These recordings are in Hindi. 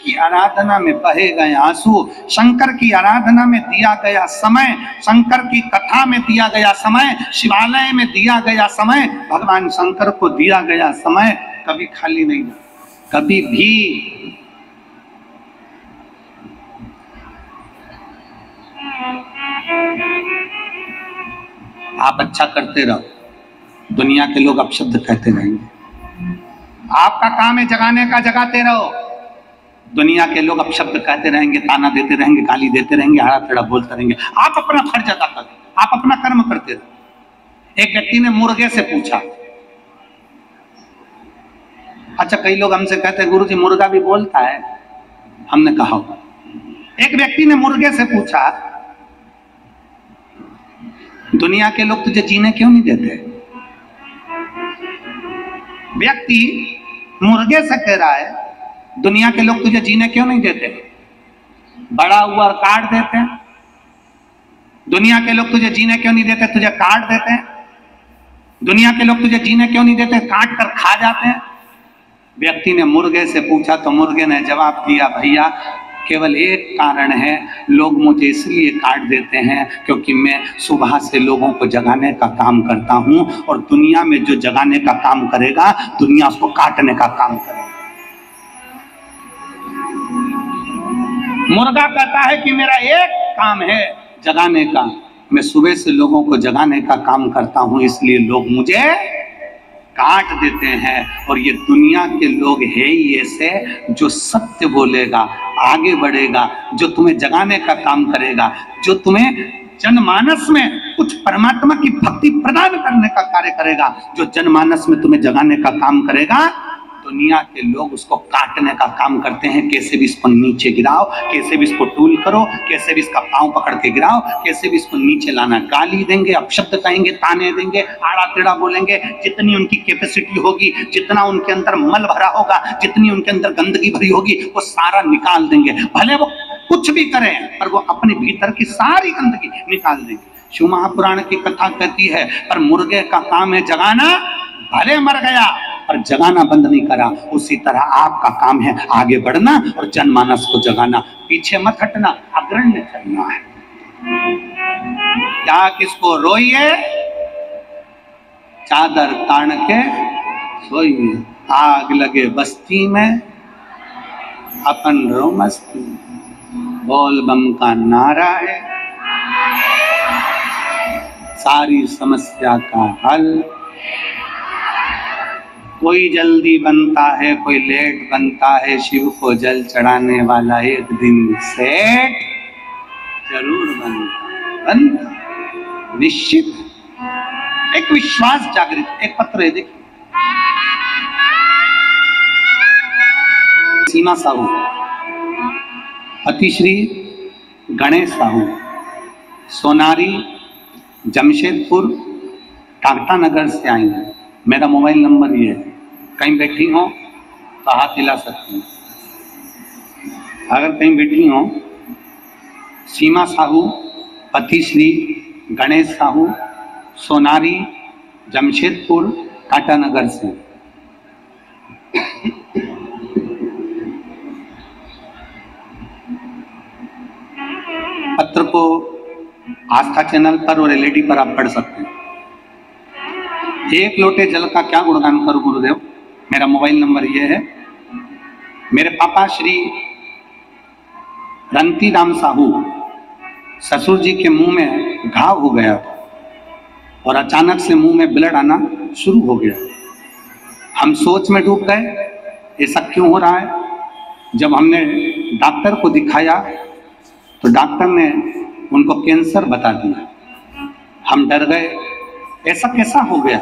की आराधना में बहे गए आंसू, शंकर की आराधना में दिया गया समय, शंकर की कथा में दिया गया समय, शिवालय में दिया गया समय, भगवान शंकर को दिया गया समय कभी खाली नहीं जाता, कभी भी। आप अच्छा करते रहो, दुनिया के लोग अपशब्द कहते रहेंगे। आपका काम है जगाने का, जगाते रहो, दुनिया के लोग अपशब्द कहते रहेंगे, ताना देते रहेंगे, गाली देते रहेंगे, आड़ा टेढ़ा बोलते रहेंगे। आप अपना फर्ज अदा करो, आप अपना कर्म करते रहो। एक व्यक्ति ने मुर्गे से पूछा, अच्छा कई लोग हमसे कहते हैं गुरुजी मुर्गा भी बोलता है, हमने कहा होगा। एक व्यक्ति ने मुर्गे से पूछा, दुनिया के लोग तुझे जीने क्यों नहीं देते? व्यक्ति मुर्गे से कह रहा है, दुनिया के लोग तुझे जीने क्यों नहीं देते? बड़ा हुआ और काट देते हैं। दुनिया के लोग तुझे जीने क्यों नहीं देते? तुझे काट देते हैं। दुनिया के लोग तुझे जीने क्यों नहीं देते? काट कर खा जाते हैं। व्यक्ति ने मुर्गे से पूछा तो मुर्गे ने जवाब दिया, भैया केवल एक कारण है, लोग मुझे इसलिए काट देते हैं क्योंकि मैं सुबह से लोगों को जगाने का काम करता हूं, और दुनिया में जो जगाने का काम करेगा दुनिया उसको काटने का काम करेगा। मुर्गा कहता है कि मेरा एक काम है जगाने का, मैं सुबह से लोगों को जगाने का काम करता हूं, इसलिए लोग मुझे काट देते हैं। और ये दुनिया के लोग है ही ऐसे, जो सत्य बोलेगा, आगे बढ़ेगा, जो तुम्हें जगाने का काम करेगा, जो तुम्हें जनमानस में कुछ परमात्मा की भक्ति प्रदान करने का कार्य करेगा, जो जनमानस में तुम्हें जगाने का काम करेगा, दुनिया के लोग उसको काटने का काम करते हैं। कैसे भी इसको नीचे गिराओ, कैसे भी इसको टूल करो, कैसे भी इसका पांव पकड़ के गिराओ, कैसे भी इसको नीचे लाना, गाली देंगे, अपशब्द कहेंगे, ताने देंगे, आड़ा टेढ़ा बोलेंगे। जितनी उनकी कैपेसिटी होगी, जितना उनके अंदर मल भरा होगा, जितनी उनके अंदर गंदगी भरी होगी, वो सारा निकाल देंगे। भले वो कुछ भी करें पर वो अपने भीतर की सारी गंदगी निकाल देंगे। शिव महापुराण की कथा कहती है, पर मुर्गे का काम है जगाना, भले मर गया और जगाना बंद नहीं करा। उसी तरह आपका काम है आगे बढ़ना और जनमानस को जगाना, पीछे मत हटना, अग्रण्य करना है। क्या किसको रोइए, चादर तान के सोइए, आग लगे बस्ती में अपन रो मस्ती, बोल बम का नारा है सारी समस्या का हल। कोई जल्दी बनता है, कोई लेट बनता है, शिव को जल चढ़ाने वाला एक दिन सेठ जरूर बनता, निश्चित। एक विश्वास जागृत, एक पत्र है देखिए, सीमा साहू, अतिश्री गणेश साहू, सोनारी, जमशेदपुर, टाटा नगर से आई हैं। मेरा मोबाइल नंबर ये है, कहीं बैठी हो तो हाथ हिला सकती हैं। अगर कहीं बैठी हो, सीमा साहू, पतिश्री गणेश साहू, सोनारी, जमशेदपुर, टाटा नगर से। पत्र को आस्था चैनल पर और एलईडी पर आप पढ़ सकते हैं। एक लोटे जल का क्या गुणगान करूं गुरुदेव, मेरा मोबाइल नंबर ये है। मेरे पापा श्री रंती राम साहू, ससुर जी के मुंह में घाव हो गया और अचानक से मुंह में ब्लड आना शुरू हो गया। हम सोच में डूब गए, ऐसा क्यों हो रहा है। जब हमने डॉक्टर को दिखाया तो डॉक्टर ने उनको कैंसर बता दिया। हम डर गए, ऐसा कैसा हो गया,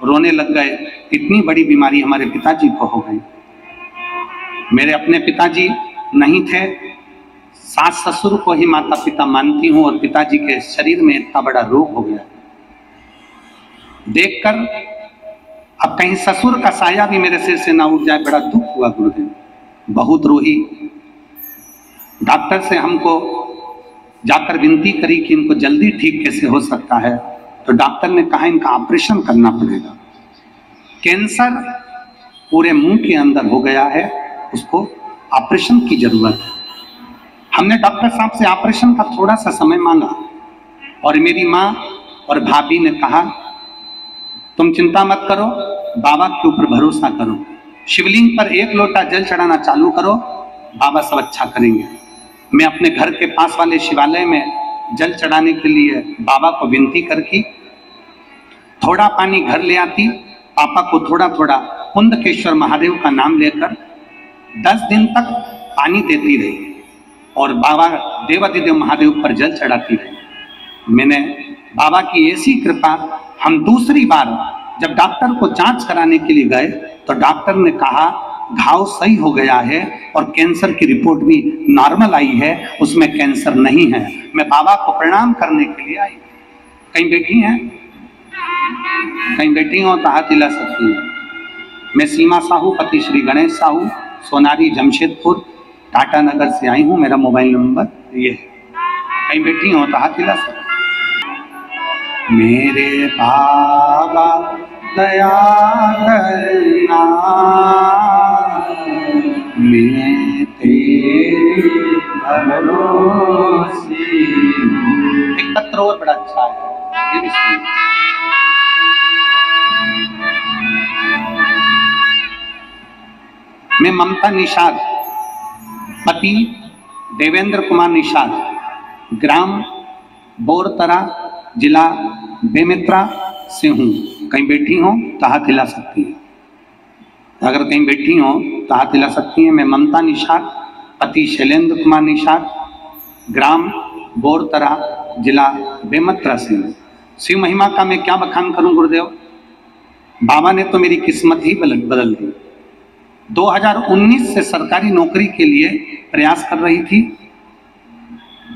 रोने लग गए। इतनी बड़ी बीमारी हमारे पिताजी को हो गई। मेरे अपने पिताजी नहीं थे, सास ससुर को ही माता पिता मानती हूँ, और पिताजी के शरीर में इतना बड़ा रोग हो गया। देखकर अब कहीं ससुर का साया भी मेरे सिर से ना उठ जाए, बड़ा दुख हुआ गुरुदेव, बहुत रोही। डॉक्टर से हमको जाकर विनती करी कि इनको जल्दी ठीक कैसे हो सकता है, तो डॉक्टर ने कहा इनका ऑपरेशन करना पड़ेगा। कैंसर पूरे मुंह के अंदर हो गया है, उसको ऑपरेशन की जरूरत है। हमने डॉक्टर साहब से ऑपरेशन का थोड़ा सा समय मांगा और मेरी माँ और भाभी ने कहा तुम चिंता मत करो, बाबा के ऊपर भरोसा करो, शिवलिंग पर 1 लोटा जल चढ़ाना चालू करो, बाबा सब अच्छा करेंगे। मैं अपने घर के पास वाले शिवालय में जल चढ़ाने के लिए बाबा को विनती करके थोड़ा पानी घर ले आती, पापा को थोड़ा थोड़ा कुंदकेश्वर महादेव का नाम लेकर 10 दिन तक पानी देती रही और बाबा देवादिदेव महादेव पर जल चढ़ाती रही। मैंने बाबा की ऐसी कृपा, हम दूसरी बार जब डॉक्टर को जांच कराने के लिए गए तो डॉक्टर ने कहा घाव सही हो गया है और कैंसर की रिपोर्ट भी नॉर्मल आई है, उसमें कैंसर नहीं है। मैं बाबा को प्रणाम करने के लिए आई। कहीं बैठी हैं, कहीं बैठी हो तो हाथ हिला सकती है। मैं सीमा साहू, पति श्री गणेश साहू, सोनारी जमशेदपुर टाटा नगर से आई हूँ। मेरा मोबाइल नंबर ये है, कहीं बैठी हो तो हाथ हिला सकती। मेरे बाबा दया करना, मैं तेरे भरोसे। एक पत्र और बड़ा अच्छा है, ये भी सुनिए। मैं ममता निषाद, पति देवेंद्र कुमार निषाद, ग्राम बोरतरा, जिला बेमेत्रा से हूँ। कहीं बैठी हो तो हाथ हिला सकती है। अगर कहीं बैठी हो तो हाथ हिला सकती है। मैं ममता निषाद, पति शैलेंद्र कुमार निषाद, ग्राम बोरतरा, जिला बेमेत्रा से हूँ। शिव महिमा का मैं क्या बखान करूं गुरुदेव, बाबा ने तो मेरी किस्मत ही बदल दी। 2019 से सरकारी नौकरी के लिए प्रयास कर रही थी।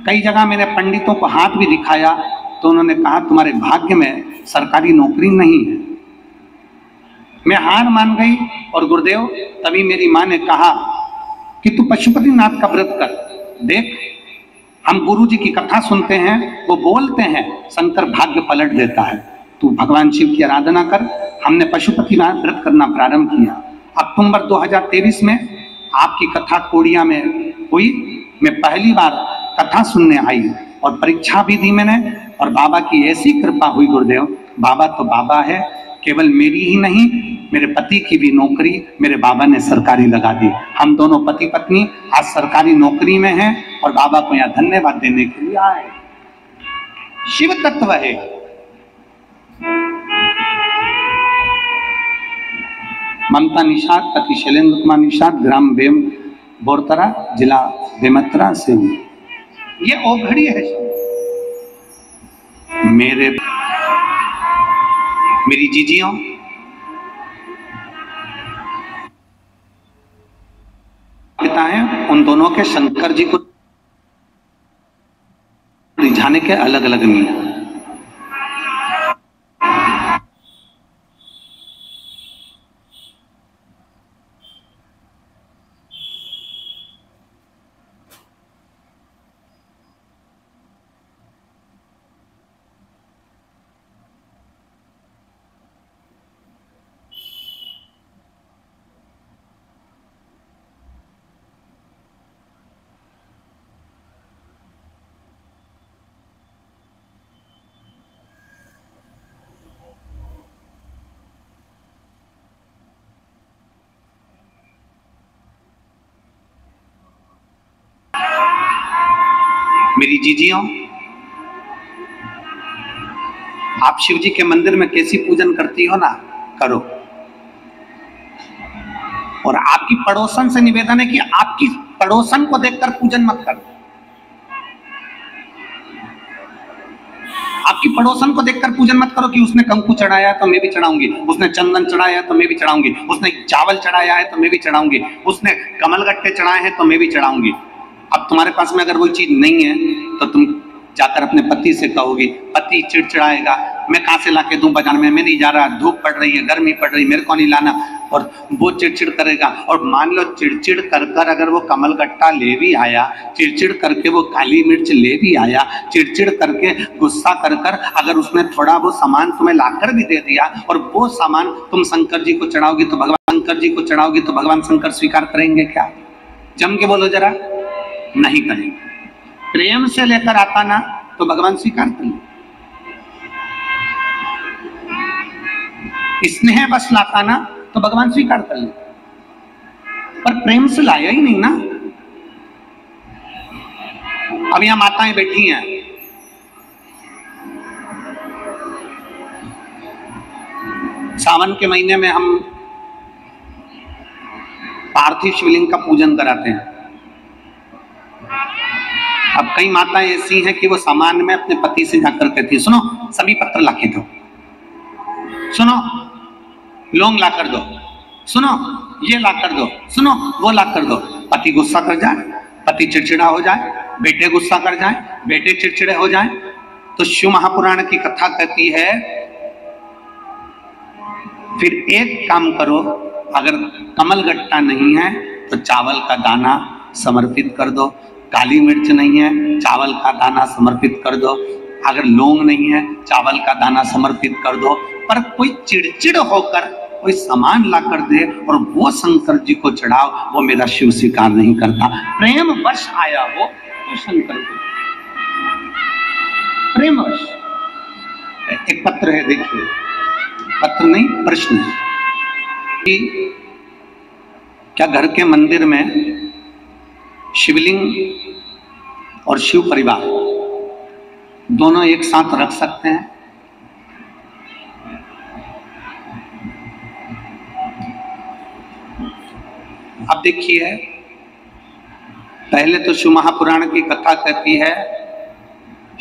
कई जगह मैंने पंडितों को हाथ भी दिखाया तो उन्होंने कहा तुम्हारे भाग्य में सरकारी नौकरी नहीं है। मैं हार मान गई और गुरुदेव तभी मेरी माँ ने कहा कि तू पशुपतिनाथ का व्रत कर देख। हम गुरु जी की कथा सुनते हैं, वो बोलते हैं शंकर भाग्य पलट देता है, तू भगवान शिव की आराधना कर। हमने पशुपतिनाथ व्रत करना प्रारंभ किया। अक्टूबर 2023 में आपकी कथा कोड़िया में हुई। मैं पहली बार कथा सुनने आई और परीक्षा भी दी मैंने और बाबा की ऐसी कृपा हुई गुरुदेव। बाबा तो बाबा है, केवल मेरी ही नहीं मेरे पति की भी नौकरी मेरे बाबा ने सरकारी लगा दी। हम दोनों पति पत्नी आज सरकारी नौकरी में हैं और बाबा को यहाँ धन्यवाद देने के लिए आए। शिव तत्व है। ममता निषाद, पति शैलेंद्र कुमार निषाद, ग्राम बोरतरा, जिला बेमेत्रा से हूँ। ये ओघड़ी है। मेरी जीजियों, पिता हैं, उन दोनों के शंकर जी को रिझाने के अलग अलग नियम। मेरी जीजियों, आप शिव जी के मंदिर में कैसी पूजन करती हो ना, करो। और आपकी पड़ोसन से निवेदन है कि आपकी पड़ोसन को देखकर पूजन मत करो। आपकी पड़ोसन को देखकर पूजन मत करो कि उसने कंकु चढ़ाया तो मैं भी चढ़ाऊंगी, उसने चंदन चढ़ाया तो मैं भी चढ़ाऊंगी, उसने चावल चढ़ाया है तो मैं भी चढ़ाऊंगी, उसने कमलगट्टे चढ़ाए हैं तो मैं भी चढ़ाऊंगी। अब तुम्हारे पास में अगर वो चीज नहीं है तो तुम जाकर अपने पति से कहोगी, पति चिड़चिड़ाएगा, मैं कहां से लाके दूं बाजार में, मैं नहीं जा रहा, धूप पड़ रही है, गर्मी पड़ रही, मेरे को नहीं लाना, और वो चिड़चिड़ करेगा। और मान लो चिड़चिड़ कर कर अगर वो कमलगट्टा ले भी आया, चिड़चिड़ करके वो काली मिर्च ले भी आया, चिड़चिड़ करके गुस्सा कर कर अगर उसने थोड़ा वो सामान तुम्हें लाकर भी दे दिया और वो सामान तुम शंकर जी को चढ़ाओगी तो भगवान शंकर जी को चढ़ाओगी तो भगवान शंकर स्वीकार करेंगे क्या? जम के बोलो जरा, नहीं करेंगे। प्रेम से लेकर आता ना तो भगवान स्वीकार कर ले, स्नेह बस लाता ना तो भगवान स्वीकार कर ले, पर प्रेम से लाया ही नहीं ना। अब यहां माताएं बैठी हैं, सावन के महीने में हम पार्थिव शिवलिंग का पूजन कराते हैं। अब कई माताएं ऐसी हैं कि वो सामान में अपने पति से जाकर कहती है, सुनो सभी पत्र लाके दो, सुनो लौंग ला कर दो, सुनो ये ला कर दो, सुनो वो ला कर दो। पति गुस्सा कर जाए, पति चिड़चिड़ा हो जाए, बेटे गुस्सा कर जाए, बेटे चिड़चिड़े हो जाए। तो शिव महापुराण की कथा कहती है फिर एक काम करो, अगर कमल गट्टा नहीं है तो चावल का दाना समर्पित कर दो, काली मिर्च नहीं है चावल का दाना समर्पित कर दो, अगर लौंग नहीं है चावल का दाना समर्पित कर दो। पर कोई चिड़चिड़ होकर कोई सामान ला कर दे और वो शंकर जी को चढ़ाओ, वो मेरा शिव स्वीकार नहीं करता। प्रेम वश आया हो तो शंकर को प्रेम वश। एक पत्र है, देखिए, पत्र नहीं प्रश्न है कि क्या घर के मंदिर में शिवलिंग और शिव परिवार दोनों एक साथ रख सकते हैं? अब देखिए, पहले तो शिव महापुराण की कथा कहती है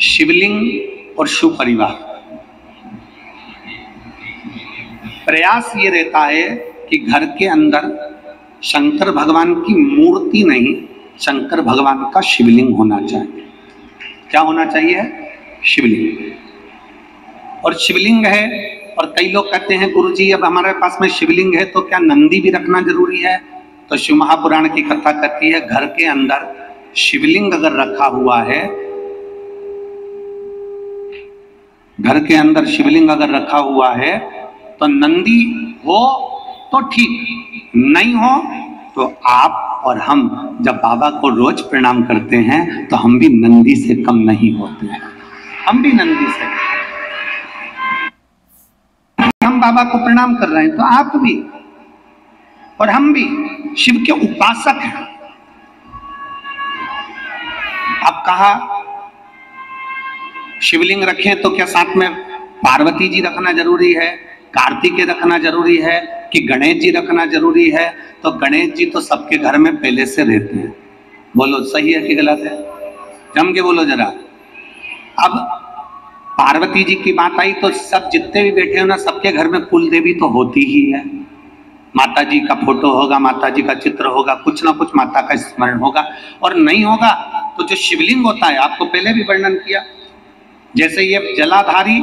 शिवलिंग और शिव परिवार। प्रयास ये रहता है कि घर के अंदर शंकर भगवान की मूर्ति नहीं, शंकर भगवान का शिवलिंग होना चाहिए। क्या होना चाहिए? शिवलिंग। और शिवलिंग है, और कई लोग कहते हैं गुरुजी अब हमारे पास में शिवलिंग है तो क्या नंदी भी रखना जरूरी है? तो शिव महापुराण की कथा कहती है घर के अंदर शिवलिंग अगर रखा हुआ है, घर के अंदर शिवलिंग अगर रखा हुआ है तो नंदी हो तो ठीक, नहीं हो तो आप और हम जब बाबा को रोज प्रणाम करते हैं तो हम भी नंदी से कम नहीं होते हैं। हम भी नंदी से, हम बाबा को प्रणाम कर रहे हैं तो आप भी और हम भी शिव के उपासक हैं। अब कहा शिवलिंग रखें तो क्या साथ में पार्वती जी रखना जरूरी है, कार्तिकेय रखना जरूरी है कि गणेश जी रखना जरूरी है? तो गणेश जी तो सबके घर में पहले से रहते हैं। बोलो सही है कि गलत है? जम के बोलो जरा। अब पार्वती जी की बात आई तो सब जितने भी बैठे हो ना, सबके घर में कुल देवी तो होती ही है। माता जी का फोटो होगा, माता जी का चित्र होगा, कुछ ना कुछ माता का स्मरण होगा। और नहीं होगा तो जो शिवलिंग होता है, आपको पहले भी वर्णन किया, जैसे ये जलाधारी,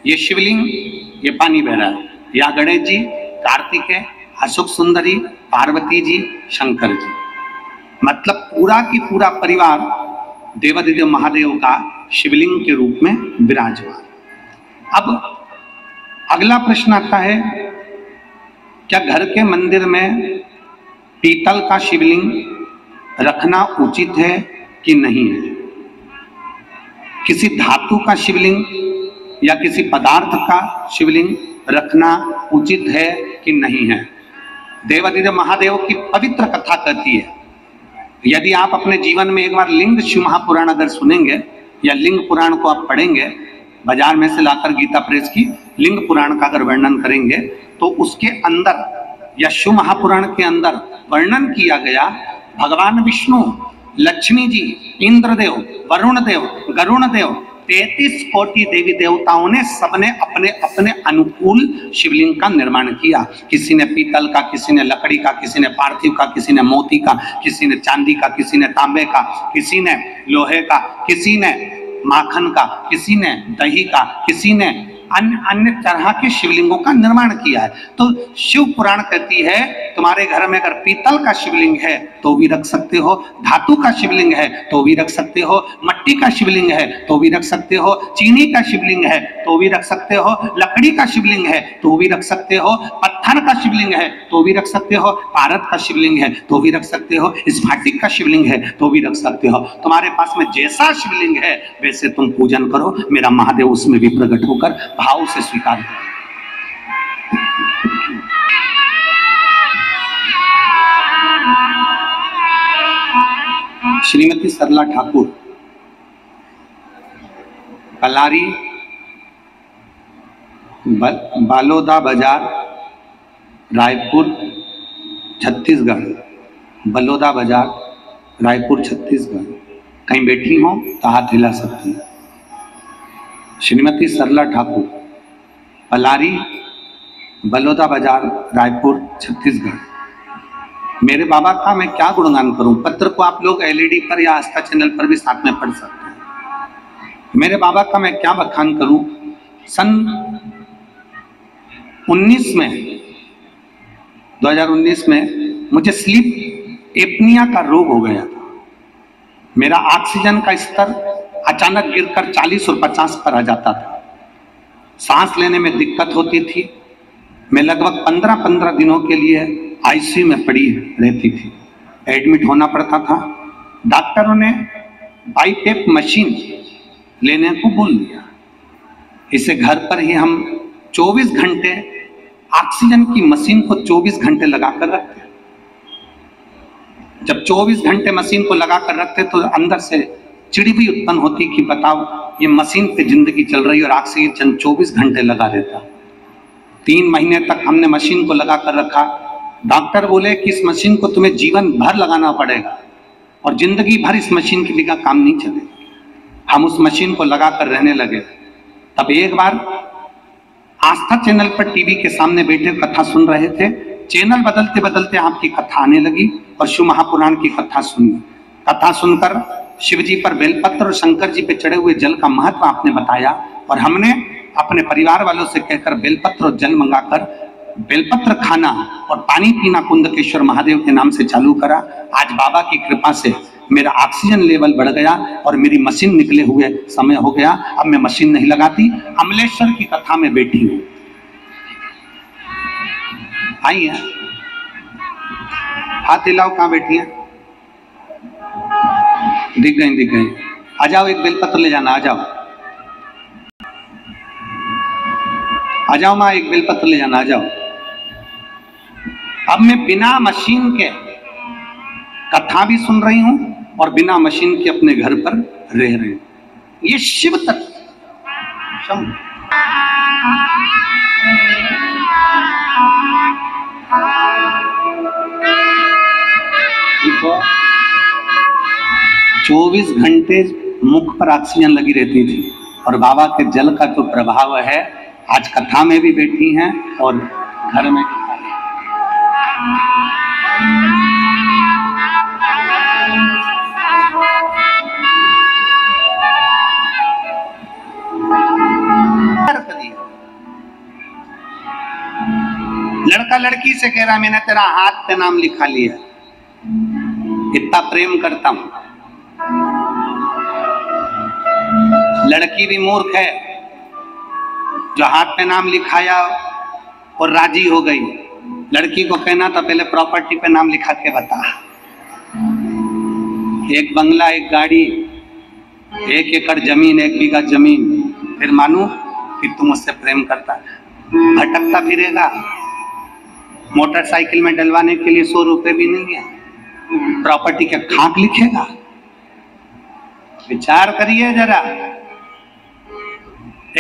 ये शिवलिंग, ये पानी बह रहा है, या गणेश जी, कार्तिकेय, अशोक सुंदरी, पार्वती जी, शंकर जी, मतलब पूरा की पूरा परिवार देवादिदेव महादेव का शिवलिंग के रूप में विराजमान। अब अगला प्रश्न आता है, क्या घर के मंदिर में पीतल का शिवलिंग रखना उचित है कि नहीं है? किसी धातु का शिवलिंग या किसी पदार्थ का शिवलिंग रखना उचित है कि नहीं है? देवादिदेव महादेव की पवित्र कथा कहती है, यदि आप अपने जीवन में एक बार लिंग शिव महापुराण अगर सुनेंगे या लिंग पुराण को आप पढ़ेंगे, बाजार में से लाकर गीता प्रेस की लिंग पुराण का अगर वर्णन करेंगे तो उसके अंदर या शिव महापुराण के अंदर वर्णन किया गया भगवान विष्णु, लक्ष्मी जी, इंद्रदेव, वरुण देव, गरुण देव, 33 कोटि देवी देवताओं ने सबने अपने अपने अनुकूल शिवलिंग का निर्माण किया। किसी ने पीतल का, किसी ने लकड़ी का, किसी ने पार्थिव का, किसी ने मोती का, किसी ने चांदी का, किसी ने तांबे का, किसी ने लोहे का, किसी ने माखन का, किसी ने दही का, किसी ने अन्य अन्य तरह के शिवलिंगों का निर्माण किया है। तो शिव पुराण कहती है तुम्हारे घर में अगर पीतल का शिवलिंग है तो भी रख सकते हो, धातु का शिवलिंग है तो भी रख सकते हो, मट्टी का शिवलिंग है तो भी रख सकते हो, चीनी का शिवलिंग है तो भी रख सकते हो, लकड़ी का शिवलिंग है तो भी रख सकते हो, पत्थर पत्थर का शिवलिंग है तो भी रख सकते हो, पारद का शिवलिंग है तो भी रख सकते हो, स्फटिक का शिवलिंग है तो भी रख सकते हो। तुम्हारे पास में जैसा शिवलिंग है वैसे तुम पूजन करो, मेरा महादेव उसमें भी प्रकट होकर भाव से स्वीकार करो। श्रीमती सरला ठाकुर, कलारी, बालोदा बाजार, रायपुर, छत्तीसगढ़। बलोदा बाजार, रायपुर, छत्तीसगढ़। कहीं बैठी हो तो हाथ हिला सकती है। श्रीमती सरला ठाकुर, पलारी, बलोदा बाजार, रायपुर, छत्तीसगढ़। मेरे बाबा का मैं क्या गुणगान करूं। पत्र को आप लोग एलईडी पर या आस्था चैनल पर भी साथ में पढ़ सकते हैं। मेरे बाबा का मैं क्या बखान करूं। सन 2019 में मुझे स्लीप एपनिया का रोग हो गया था। मेरा ऑक्सीजन का स्तर अचानक गिरकर 40 और 50 पर आ जाता था। सांस लेने में दिक्कत होती थी। मैं लगभग 15 दिनों के लिए आईसीयू में पड़ी रहती थी, एडमिट होना पड़ता था। डॉक्टरों ने बाईपेप मशीन लेने को बोल दिया। इसे घर पर ही हम 24 घंटे ऑक्सीजन की मशीन को 24 घंटे लगाकर रखते। जब 24 घंटे मशीन को लगाकर रखते तो अंदर से चिड़ी भी उत्पन्न होती कि बताओ ये मशीन पे जिंदगी चल रही और ऑक्सीजन 24 घंटे लगा देता। 3 महीने तक हमने मशीन को लगाकर रखा। डॉक्टर बोले कि इस मशीन को तुम्हें जीवन भर लगाना पड़ेगा और जिंदगी भर इस मशीन के बिना काम नहीं चलेगा। हम उस मशीन को लगाकर रहने लगे। तब एक बार आस्था चैनल पर टीवी के सामने बैठे कथा सुन रहे थे। चैनल बदलते बदलते आपकी कथा आने लगी और शिव महापुराण की कथा सुनी। कथा सुनकर शिव जी पर बेलपत्र और शंकर जी पे चढ़े हुए जल का महत्व आपने बताया और हमने अपने परिवार वालों से कहकर बेलपत्र और जल मंगाकर बेलपत्र खाना और पानी पीना कुंदकेश्वर महादेव के नाम से चालू करा। आज बाबा की कृपा से मेरा ऑक्सीजन लेवल बढ़ गया और मेरी मशीन निकले हुए समय हो गया। अब मैं मशीन नहीं लगाती, अमलेश्वर की कथा में बैठी हूं। आई है, हाथ हिलाओ, कहां बैठी है? दिख गई। आ जाओ, एक बेलपत्र ले जाना। आ जाओ माँ, एक बेलपत्र ले जाना। आ जाओ। अब मैं बिना मशीन के कथा भी सुन रही हूं और बिना मशीन के अपने घर पर रह रही हूं। ये शिव तत्व। देखो, 24 घंटे मुख पर ऑक्सीजन लगी रहती थी और बाबा के जल का जो प्रभाव है, आज कथा में भी बैठी हैं और घर में भी। लड़का लड़की से कह रहा मैंने तेरा हाथ पे नाम लिखा लिया, इतना प्रेम करता हूं। लड़की भी मूर्ख है जो हाथ पे नाम लिखाया और राजी हो गई। लड़की को कहना था पहले प्रॉपर्टी पे नाम लिखा के बता। एक बंगला, एक गाड़ी, 1 एकड़ जमीन, 1 बीघा जमीन, फिर मानू कि तुम मुझसे प्रेम करता। भटकता फिरेगा। मोटरसाइकिल में डलवाने के लिए 100 रुपए भी नहीं है। प्रॉपर्टी के खाक लिखेगा। विचार करिए जरा।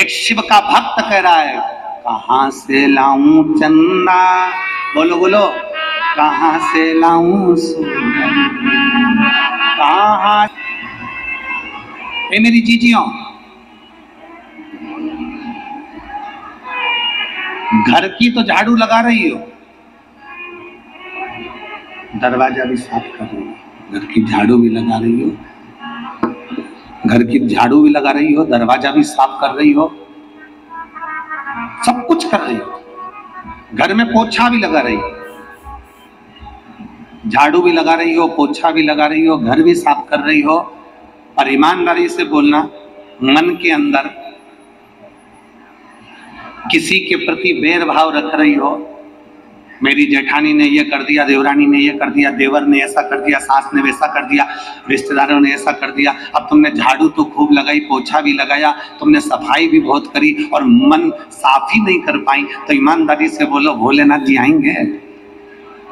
एक शिव का भक्त कह रहा है कहां से लाऊं चंदा, बोलो बोलो, कहां से लाऊं सोना, कहां। ए मेरी जीजियों, घर की तो झाड़ू लगा रही हो, दरवाजा भी साफ कर रही हो, घर की झाड़ू भी लगा रही हो, घर की झाड़ू भी लगा रही हो, दरवाजा भी साफ कर रही हो, सब कुछ कर रही हो। घर में पोछा भी लगा रही हो, झाड़ू भी लगा रही हो, पोछा भी लगा रही हो, घर भी साफ कर रही हो। और ईमानदारी से बोलना, मन के अंदर किसी के प्रति बैर भाव रख रही हो मेरी जेठानी ने ये कर दिया, देवरानी ने ये कर दिया, देवर ने ऐसा कर दिया, सास ने वैसा कर दिया, रिश्तेदारों ने ऐसा कर दिया। अब तुमने झाड़ू तो खूब लगाई, पोछा भी लगाया, तुमने सफाई भी बहुत करी और मन साफ ही नहीं कर पाई, तो ईमानदारी से बोलो भोलेनाथ जी आएंगे?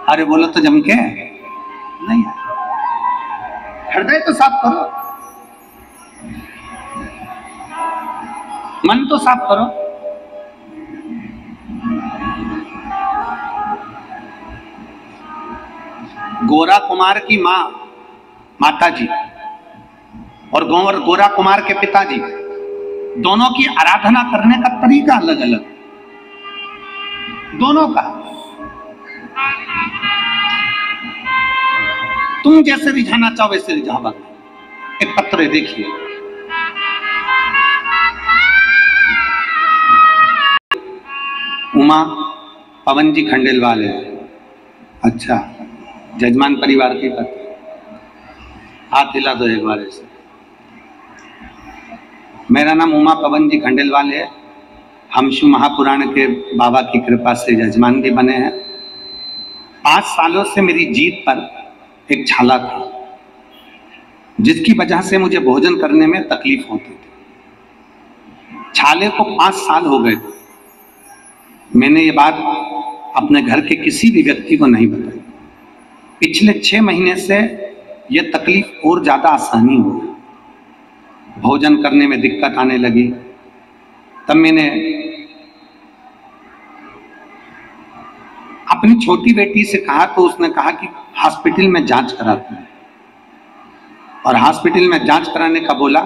अरे बोलो तो जम के नहीं। हृदय तो साफ करो, मन तो साफ करो। गोरा कुमार की माँ माता जी और गोरा कुमार के पिताजी दोनों की आराधना करने का तरीका अलग अलग, दोनों का। तुम जैसे रिझाना चाहो वैसे रिझावा। एक पत्र है, देखिए। उमा पवन जी खंडेलवाल है। अच्छा, जजमान परिवार की पत्र। हाथ हिला दो एक बार ऐसे। मेरा नाम उमा पवन जी खंडेलवाल है। हम शिव महापुराण के बाबा की कृपा से जजमान भी बने हैं। 5 सालों से मेरी जीभ पर एक छाला था, जिसकी वजह से मुझे भोजन करने में तकलीफ होती थी। छाले को 5 साल हो गए थे। मैंने ये बात अपने घर के किसी भी व्यक्ति को नहीं बताई। पिछले 6 महीने से यह तकलीफ और ज्यादा आसानी हो गई, भोजन करने में दिक्कत आने लगी। तब मैंने अपनी छोटी बेटी से कहा, तो उसने कहा कि हॉस्पिटल में जांच कराते हैं, और हॉस्पिटल में जांच कराने का बोला।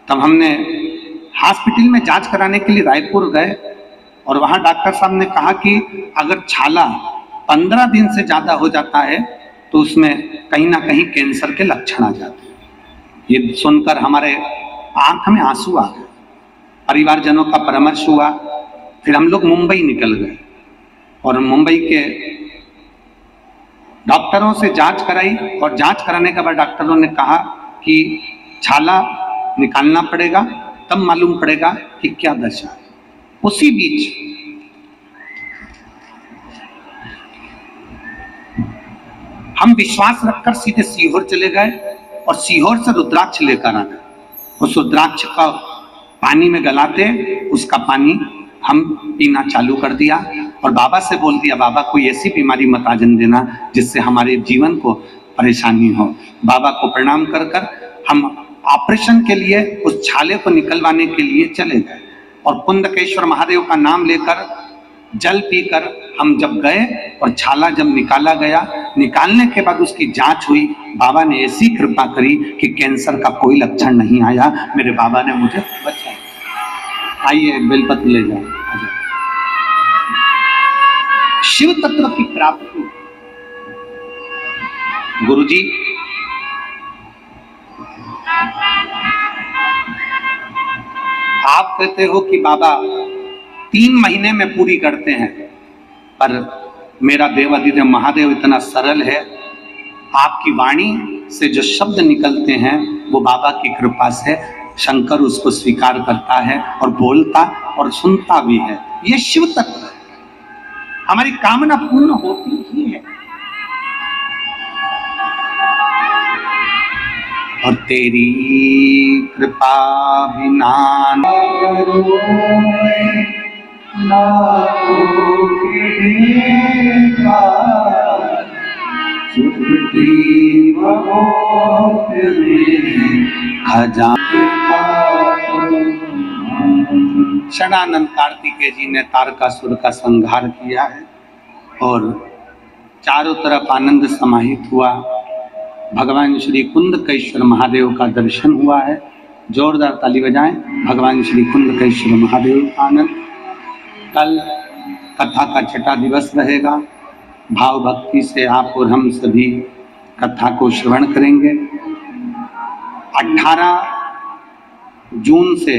तब हमने हॉस्पिटल में जांच कराने के लिए रायपुर गए, और वहां डॉक्टर साहब ने कहा कि अगर छाला 15 दिन से ज्यादा हो जाता है तो उसमें कहीं ना कहीं कैंसर के लक्षण आ जाते हैं। ये सुनकर हमारे आंख में आंसू आ गए। परिवारजनों का परामर्श हुआ। फिर हम लोग मुंबई निकल गए और मुंबई के डॉक्टरों से जांच कराई, और जांच कराने के बाद डॉक्टरों ने कहा कि छाला निकालना पड़ेगा, तब मालूम पड़ेगा कि क्या दशा है। उसी बीच हम विश्वास रखकर सीधे सीहोर चले गए, और सीहोर से रुद्राक्ष लेकर आ गए। उस रुद्राक्ष का पानी में गलाते उसका पानी हम पीना चालू कर दिया, और बाबा से बोल दिया, बाबा कोई ऐसी बीमारी मत आजन देना जिससे हमारे जीवन को परेशानी हो। बाबा को प्रणाम कर कर हम ऑपरेशन के लिए उस छाले को निकलवाने के लिए चले गए, और कुंदकेश्वर महादेव का नाम लेकर जल पीकर हम जब गए, और छाला जब निकाला गया, निकालने के बाद उसकी जांच हुई। बाबा ने ऐसी कृपा करी कि कैंसर का कोई लक्षण नहीं आया। मेरे बाबा ने मुझे बचाया। आइए बेलपत्र ले जाओ। शिव तत्व की प्राप्ति। गुरुजी आप कहते हो कि बाबा 3 महीने में पूरी करते हैं, पर मेरा देवाधिदेव महादेव इतना सरल है। आपकी वाणी से जो शब्द निकलते हैं वो बाबा की कृपा से शंकर उसको स्वीकार करता है, और बोलता और सुनता भी है। ये शिव तत्व है। हमारी कामना पूर्ण होती ही है। और तेरी कृपा बिना षडानंद कार्तिकेय जी ने तारकासुर का संहार किया है, और चारों तरफ आनंद समाहित हुआ। भगवान श्री कुंदकेश्वर महादेव का दर्शन हुआ है। जोरदार ताली बजाएं। भगवान श्री कुंदकेश्वर महादेव का आनंद। कल कथा का छठा दिवस रहेगा। भाव भक्ति से आप और हम सभी कथा को श्रवण करेंगे। 18 जून से